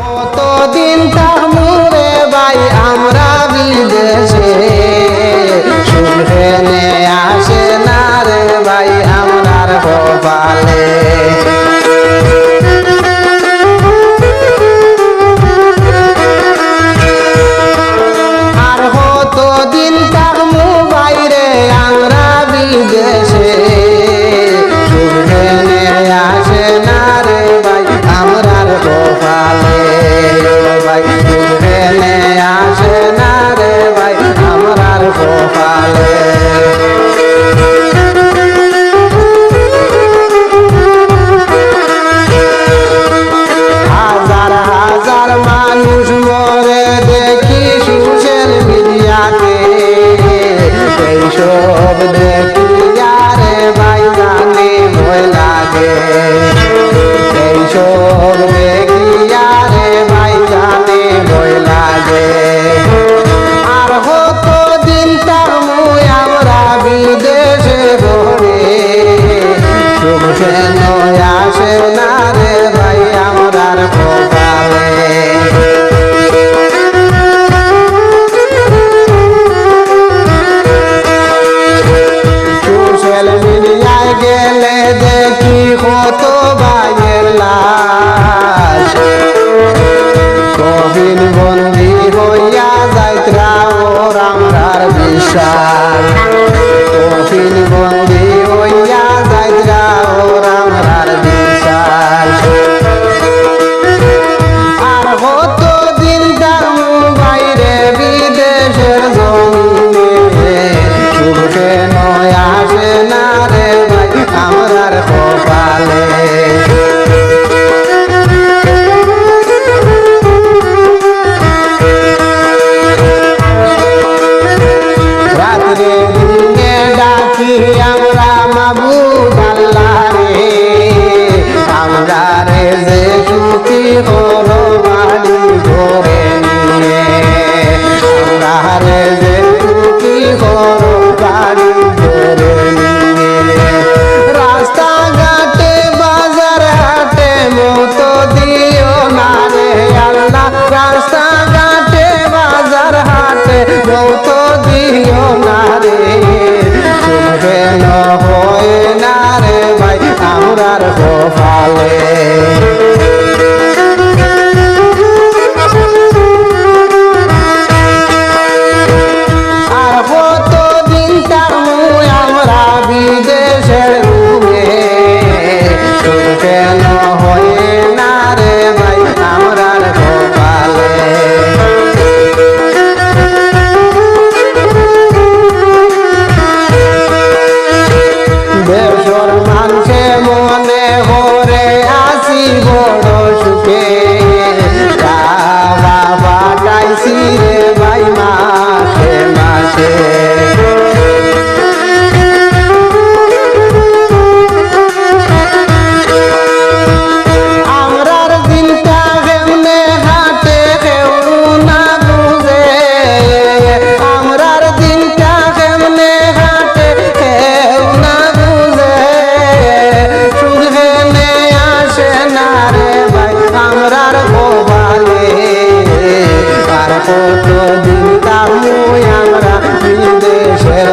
কতদিন তামুরে ভাই আমরা বিদেশে শুনে আসে না রে ভাই আমরার কপালে আর কতদিন তামু বাইরে আমরা বিদেশে শুনে আসে না রে ভাই আমরার কপালে ভাই শুনে আসে না রে ভাই আমরার কপালে হাজার হাজার মানুষ মরে দেখি সোশ্যাল মিডিয়াতে এইসব দেখি আরে ভাই জানে ভয় লাগে এইসব দেখি আরে ভাই জানে ভয় লাগে আর কতদিন তামু আমরা বিদেশে ঘরে সুখে নয় আসে না রে ভাই আমরার কপালে সোশ্যাল মিডিয়ায় গেলে দেখি কত ভাইয়ের লাশ কবির বন্দি হইয়া যাইত্রা ওর আমরার বিশ্বাস কবির বন্দি হইয়া যাইত্রা ওর আমরার বিশ্বাস আর কতদিন তামু বাইরে বিদেশের জমিনে সুখে নয় আসে না রে ভাই আমরার কপালে রাত্রে দিনে ডাকি আমরা মাবুদ আল্লাহ রে আমরা রে যে সুখী হলো বাড়ি ঘরে নিয়ে আমরা রে যে সুখী হলো বাড়ি ঘরে নিয়ে রাস্তাঘাটে বাজার হাটে মতো দিও না রে আল্লাহ রাস্তাঘাটে বাজার হাটে মতো দিও না রে সুখে হয় না রে ভাই আমরার কপালে আর কতদিন তামু আমরা বিদেশের রুমে সুখে হয় না রে ভাই আমরার কপালে দেশর মানুষে মনে হরে আসি বড় সুখে টাকা পাঠাইছি রে ভাই মাসে মাসে আমরার দিনটা কেমনে হাটে কেউ না বুঝে আমরার দিনটা কেমনে হাটে কেউ না বুঝে সুখে আসে না রে ভাই আমরার কপালে আর কতদিন তামু আমরা বিদেশের